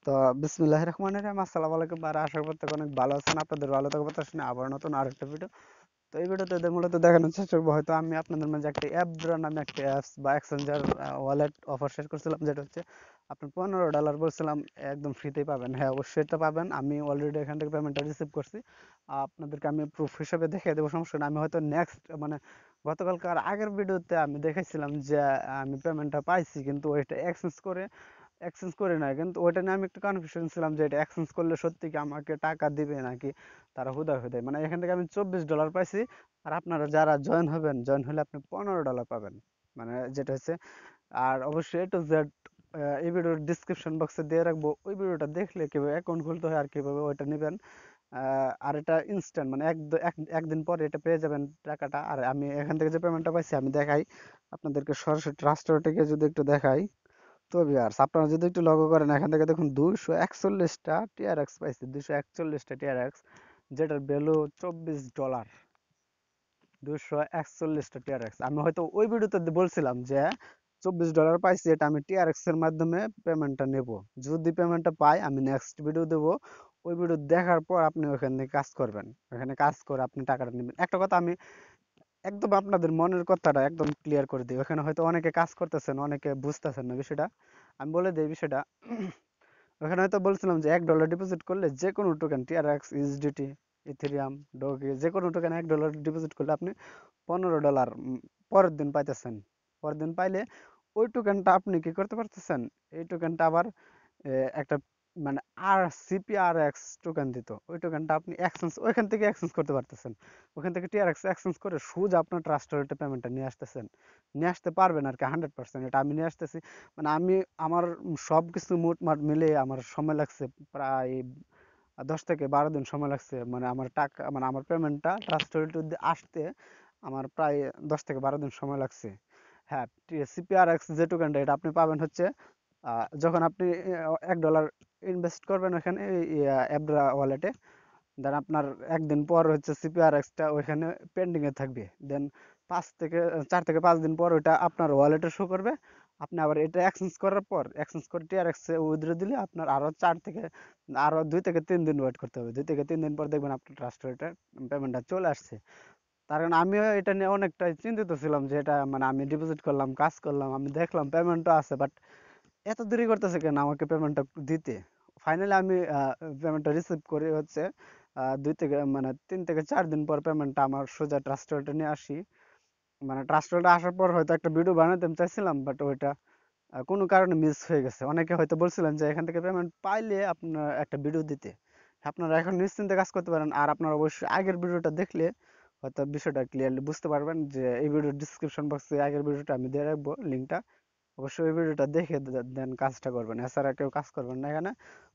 তো বিসমিল্লাহির রহমানির রহিম, আসসালামু আলাইকুম। আর আশা করতে অনেক ভালো আছেন। আপনাদের ভালো থাকবে তার শুনে আবার নতুন আরেকটা ভিডিও। তো এই ভিডিওতে মূলত দেখানোর চেষ্টা করবো, হয়তো আমি আপনাদের মাঝে একটা অ্যাব্রা নামে একটা অ্যাপস বা এক্সচেঞ্জার ওয়ালেট অফার শেয়ার করছিলাম, যেটা হচ্ছে আপনার $15 বলছিলাম একদম ফ্রিতেই পাবেন। হ্যাঁ, অবশ্যই এটা পাবেন। আমি অলরেডি এখান থেকে পেমেন্টটা রিসিভ করছি। আপনাদেরকে আমি প্রুফ হিসেবে দেখিয়ে দেবো, সমস্যা নেই। আমি হয়তো নেক্সট মানে গতকালকার আগের ভিডিওতে আমি দেখাইছিলাম যে আমি পেমেন্টটা পাইছি, কিন্তু ওইটা এক্সচেঞ্জ করে নাই। কিন্তু ওইটা নিয়ে আমি একটু কনফিউশন ছিলাম যে এটা এক্সচেঞ্জ করলে সত্যি কি আমাকে টাকা দিবে নাকি তারা হুদায় হুদায়। মানে এখান থেকে আমি $24 পাইছি। আর আপনারা যারা জয়েন হবেন, জয়েন হলে আপনি $15 পাবেন, মানে যেটা হচ্ছে। আর অবশ্যই A to Z এই ভিডিওর ডিসক্রিপশন বক্সে দিয়ে রাখবো। ওই ভিডিওটা দেখলে কিভাবে অ্যাকাউন্ট খুলতে হয় আর কিভাবে ওইটা নেবেন। আর এটা ইনস্ট্যান্ট, মানে একদিন পরে এটা পেয়ে যাবেন টাকাটা। আর আমি এখান থেকে যে পেমেন্টটা পাইছি আমি দেখাই আপনাদেরকে, সরাসরি ট্রাস্টোরটিকে যদি একটু দেখাই। তো ভিউয়ার্স, আপনারা যদি একটু লক্ষ্য করেন, এখান থেকে দেখুন 241টা টিআরএক্স পাইছি, 241টা টিআরএক্স, যেটার ভ্যালু $24। 241টা টিআরএক্স। আমি হয়তো ওই ভিডিওতে বলছিলাম যে $24 পাইছি, এটা আমি টিআরএক্স এর মাধ্যমে পেমেন্টটা নেব। যদি পেমেন্টটা পাই আমি নেক্সট ভিডিও দেবো। ওই ভিডিও দেখার পর আপনি ওখান থেকে কাজ করবেন, ওখানে কাজ করে আপনি টাকাটা নেবেন। একটা কথা আমি একদম আপনাদের মনের কথাটা একদম ক্লিয়ার করে দিই। ওখানে হয়তো অনেকে কাজ করতেছেন, অনেকে বুঝতেছেন না বিষয়টা। আমি বলে দিই বিষয়টা। ওখানে হয়তো বলছিলাম যে $1 ডিপোজিট করলে যে কোনো টোকেন, টিআরএক্স, ইউএসডিটি, ইথেরিয়াম, ডোগে, যে কোনো টোকেন $1 ডিপোজিট করলে আপনি $15 পরের দিন পাইতেছেন। পরের দিন পাইলে ওই টোকেনটা আপনি কি করতে পারতেছেন, এই টোকেনটা আবার একটা মানে আর সিপিআরএক্স টোকেন দিত, ওই টোকেনটা আপনি এক্সচেঞ্জ ওইখান থেকে এক্সচেঞ্জ করতে পারতেছেন। ওখান থেকে টিআরএক্স এক্সচেঞ্জ করে সোজা আপনার ট্রাস্ট ওয়ালেটে পেমেন্টটা নিয়ে আসতেছেন, নিয়ে আসতে পারবেন আর কি 100%। এটা আমি নিয়ে আসতেছি। মানে আমি আমার সব কিছু মোটমাট মিলে আমার সময় লাগছে প্রায় 10 থেকে 12 দিন সময় লাগছে। মানে আমার টাকা, মানে আমার পেমেন্টটা ট্রাস্ট ওয়ালেটে আসতে আমার প্রায় 10 থেকে 12 দিন সময় লাগছে। হ্যাঁ, সিপিআরএক্স যে টোকেনটা এটা আপনি পাবেন হচ্ছে যখন আপনি $1 ইনভেস্ট করবেন ওখানে অ্যাব্রা ওয়ালেটে। দেন আপনার একদিন পর হচ্ছে সিপিআরএক্সটা ওইখানে পেন্ডিং এ থাকবে। দেন 4 থেকে 5 দিন পর ওইটা আপনার ওয়ালেটে শো করবে। আপনি আবার এটা এক্সচেঞ্জ করার পর, এক্সচেঞ্জ করে টিআরএক্স এ উইথড্র দিলে আপনার আরো 2 থেকে 3 দিন ওয়েট করতে হবে। 2 থেকে 3 দিন পর দেখবেন আপনার ট্রাস্ট ওয়ালেটে পেমেন্টটা চলে আসছে। তার কারণ আমিও এটা নিয়ে অনেকটাই চিন্তিত ছিলাম যে এটা মানে আমি ডিপোজিট করলাম, কাজ করলাম, আমি দেখলাম পেমেন্টও আছে, বাট এত দেরি করতেছে কেন আমাকে পেমেন্টটা দিতে। ফাইনালি আমি পেমেন্টটা রিসিভ করে হচ্ছে 3 থেকে 4 দিন পর পেমেন্টটা আমার সোজা ট্রাস্ট ওয়ালেটে নিয়ে আসি। মানে ট্রাস্ট ওয়ালেটে আসার পর হয়তো একটা ভিডিও বানাতে আমি চাইছিলাম, বাট ওইটা কোনো কারণে মিস হয়ে গেছে। অনেকে হয়তো বলছিলেন যে এখান থেকে পেমেন্ট পাইলে আপনার একটা ভিডিও দিতে। আপনারা এখন নিশ্চিন্তে কাজ করতে পারেন। আর আপনারা অবশ্যই আগের ভিডিওটা দেখলে হয়তো বিষয়টা ক্লিয়ারলি বুঝতে পারবেন। যে এই ভিডিওর ডিসক্রিপশন বক্সে আগের ভিডিওটা আমি দিয়ে রাখবো লিঙ্কটা। অবশ্যই ওই ভিডিওটা দেখে দেন কাজটা করবেন। এছাড়া কেউ কাজ করবেন না এখানে,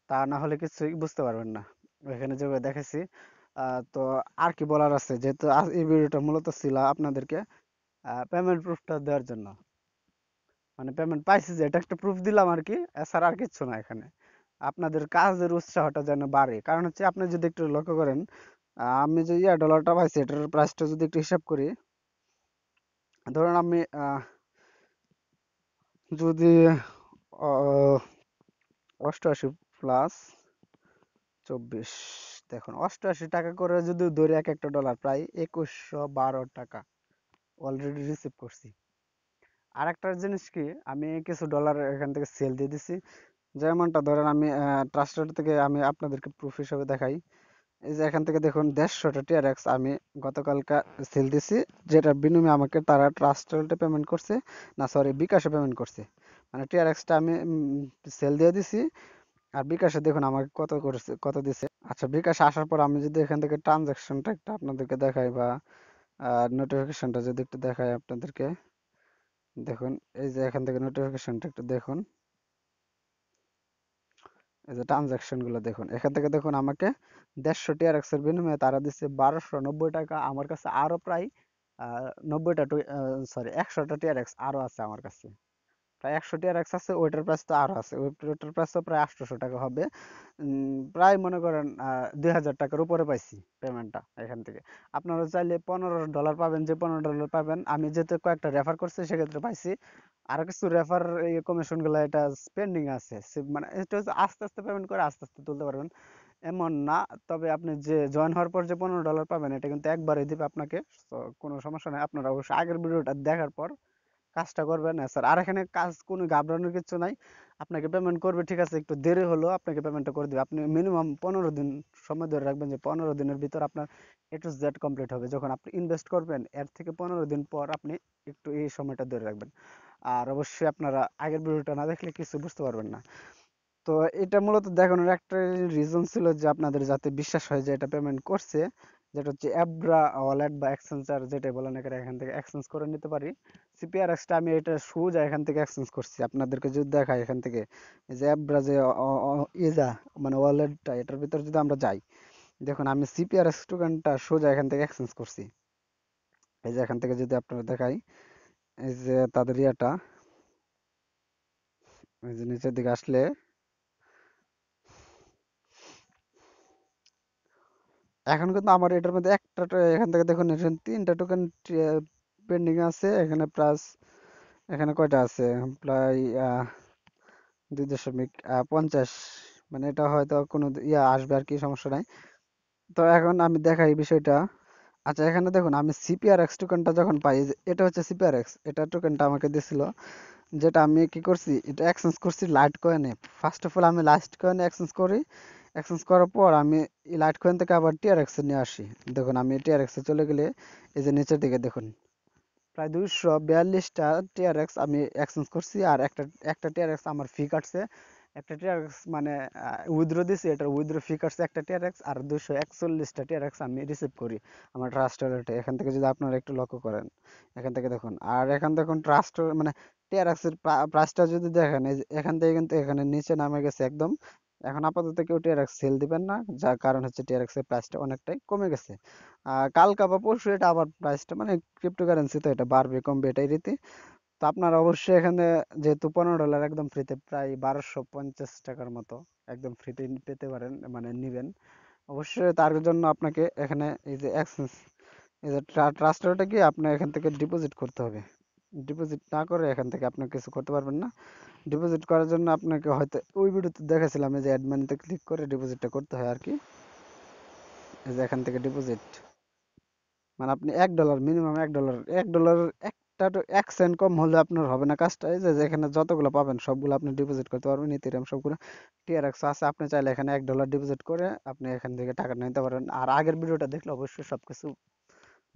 তা না হলে কিছুই বুঝতে পারবেন না। এখানে যেভাবে দেখেছি। তো আর কি বলার আছে, যেহেতু এই ভিডিওটা মূলত ছিল আপনাদেরকে পেমেন্ট প্রুফটা দেওয়ার জন্য। মানে পেমেন্ট পাইছি যে এটা একটা প্রুফ দিলাম আর কি, এছাড়া আর কিচ্ছু না। এখানে আপনাদের কাজের উৎসাহটা যেন বাড়ে। কারণ হচ্ছে আপনি যদি একটু লক্ষ্য করেন, আমি যে ডলারটা পাইছি এটার প্রাইসটা যদি একটু হিসাব করি, ধরুন আমি যদি আহ, 88 + 24, দেখুন 88 টাকা করে যদি ধরি, এক একটা ডলার প্রায় 2112 টাকা অলরেডি রিসিভ করছি। আর একটা জিনিস কি, আমি কিছু ডলার এখান থেকে সেল দিয়ে দিছি। যেমনটা ধরেন আমি ট্রাস্টেড থেকে আমি আপনাদেরকে প্রুফ হিসাবে দেখাই। এই যে এখান থেকে দেখুন 150টা টিআরএক্স আমি গতকালকে সেল দিছি, যেটার বিনিময়ে আমাকে তারা ট্রাস্টেডে পেমেন্ট করছে, না সরি বিকাশে পেমেন্ট করছে। মানে টিআরএক্সটা আমি সেল দিয়ে দিছি। আর বিকাশে দেখুন আমাকে কত করেছে, কত দিছে। আচ্ছা, বিকাশে আসার পর আমি যদি এখান থেকে ট্রানজাকশনটা একটা আপনাদেরকে দেখাই, বা নোটিফিকেশনটা যদি একটু দেখাই আপনাদেরকে, দেখুন এই যে এখান থেকে নোটিফিকেশনটা একটু দেখুন। এই যে ট্রানজাকশন গুলো দেখুন, এখান থেকে দেখুন আমাকে 150 টিআরএক্স এর বিনিময়ে তারা দিচ্ছে 1290 টাকা। আমার কাছে আরো প্রায় 90টা, সরি 100টা টিআরএক্স আরো আছে আমার কাছে প্রায় 100 টিআরএক্স আছে, ওইটার প্রাইস তো আরো আছে, ওইটার প্রাইস তো প্রায় 800 টাকা হবে। প্রায় মনে করেন 2000 টাকার উপরে পাইছি পেমেন্টটা এখান থেকে। আপনারা চাইলে $15 পাবেন, যে $15 পাবেন, আমি যেহেতু কয়েকটা রেফার করছি সেক্ষেত্রে পাইছি। আরো কিছু রেফার কমিশন গুলো এটা পেন্ডিং আছে, মানে এটা হচ্ছে আস্তে আস্তে পেমেন্ট করে আস্তে আস্তে তুলতে পারবেন এমন না। তবে আপনি যে জয়েন হওয়ার পর যে $15 পাবেন এটা কিন্তু একবারই দিবে আপনাকে। তো কোনো সমস্যা নেই, আপনারা অবশ্যই আগের ভিডিওটা দেখার পর কাজটা করবেন। না স্যার, আর এখানে কাজ কোনো ঘাবড়ানোর কিছু নাই। আপনাকে পেমেন্ট করবে, ঠিক আছে, একটু দেরি হলেও আপনাকে পেমেন্টটা করে দিবে। আপনি মিনিমাম 15 দিন সময় ধরে রাখবেন, যে 15 দিনের ভিতর আপনার A to Z কমপ্লিট হবে। যখন আপনি ইনভেস্ট করবেন এর থেকে 15 দিন পর আপনি একটু এই সময়টা ধরে রাখবেন। আর অবশ্যই আপনারা আগের ভিডিওটা না দেখলে কিছু বুঝতে পারবেন না। তো এটা মূলত দেখানোর একটা রিজন ছিল যে আপনাদের যাতে বিশ্বাস হয় যে এটা পেমেন্ট করছে, যেটা হচ্ছে অ্যাব্রা ওয়ালেট বা এক্সচেঞ্জার যেটাই বলেন, এখান থেকে এক্সচেঞ্জ করে নিতে পারি। সিপিআরএক্সটা আমি এটা সোজা এখান থেকে এক্সচেঞ্জ করছি, আপনাদেরকে যদি দেখাই এখান থেকে, এই যে অ্যাব্রা যে ইজা মানে ওয়ালেটটা, এটার ভিতর যদি আমরা যাই, দেখুন আমি সিপিআরএক্স টোকেনটা সোজা এখান থেকে এক্সচেঞ্জ করছি। এই যে এখান থেকে যদি আপনারা দেখাই, এই যে তাদের ইয়াটা, এই যে নিচের দিকে আসলে এখন কিন্তু আমার এটার মধ্যে এখান থেকে দেখুন, এখানে 3টা টোকেন পেন্ডিং আছে এখানে, প্লাস এখানে কয়টা আছে, প্রায় 2.50, মানে এটা হয়তো কোনো আসবে আর কি, সমস্যা নাই। তো এখন আমি দেখাই বিষয়টা। আচ্ছা, এখানে দেখুন আমি সিপিআরএক্স টোকেনটা যখন পাই, এটা হচ্ছে সিপিআরএক্স, এটা টোকেনটা আমাকে দিছিল, যেটা আমি কি করছি, এটা এক্সচেঞ্জ করছি লাইট কয়েনে। ফার্স্ট অফ অল আমি লাইট কয়েনে এক্সচেঞ্জ করি, এক্সচেঞ্জ করার পর আমি এই লাইট কয়েন থেকে আবার টিআরএক্স নিয়ে আসি। দেখুন আমি টিআরএক্স চলে গেলে এই যে নিচের দিকে দেখুন প্রায় 242টা টিআরএক্স আমি এক্সচেঞ্জ করছি, আর একটা একটা টিআরএক্স আমার ফি কাটছে। একটা টিআরএক্স মানে উইথড্র দিছি, এটার উইথড্র ফি কাটছে একটা টিআরএক্স, আর 241টা টিআরএক্স আমি রিসিভ করি আমার ট্রাস্ট ওয়ালেটে। এখান থেকে যদি আপনারা একটু লক্ষ্য করেন, এখান থেকে দেখুন, আর এখান দেখুন ট্রাস্ট মানে টিআরএক্স এর প্রাইসটা যদি দেখেন, এই যে এখান থেকে কিন্তু এখানে নিচে নামে গেছে একদম। এখন আপাতত কেউ টিআরএক্স সেল দিবেন না, যার কারণ হচ্ছে টিআরএক্স এর প্রাইসটা অনেকটাই কমে গেছে। কালকা বা পরশু এটা আবার প্রাইসটা, মানে ক্রিপ্টোকারেন্সি তো এটা বাড়বে কমবে এটাই রীতি। তো আপনারা অবশ্যই এখানে, যেহেতু $15 একদম ফ্রিতে, প্রায় 1250 টাকার মতো একদম ফ্রিতে পেতে পারেন, মানে নিবেন। অবশ্যই তার জন্য আপনাকে এখানে এই যে এক্সচেঞ্জ, এই যে ট্রাস্টারটা কি আপনার এখান থেকে ডিপোজিট করতে হবে। ডিপোজিট না করে এখান থেকে আপনি কিছু করতে পারবেন না। ডিপোজিট করার জন্য আপনাকে হয়তো ওই ভিডিওতে দেখাছিলাম, এই যে অ্যাডমিনতে ক্লিক করে ডিপোজিটটা করতে হয় আর কি। এই যে এখান থেকে ডিপোজিট, মানে আপনি $1 মিনিমাম $1 একটা 1 সেন্ট কম হলে আপনার হবে না কাজটা। এই যে এখানে যতগুলো পাবেন সবগুলো আপনি ডিপোজিট করতে পারবেন, ইথেরিয়াম সবগুলো টিআরএক্স আছে, আপনি চাইলে এখানে $1 ডিপোজিট করে আপনি এখান থেকে টাকা নিতে পারেন। আর আগের ভিডিওটা দেখলে অবশ্যই সবকিছু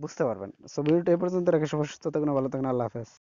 বুঝতে পারবেন। সো ভিডিওটা এই পর্যন্ত রেখে সবাই সুস্থ থাকুন, ভালো থাকুন, আল্লাহ হাফেজ।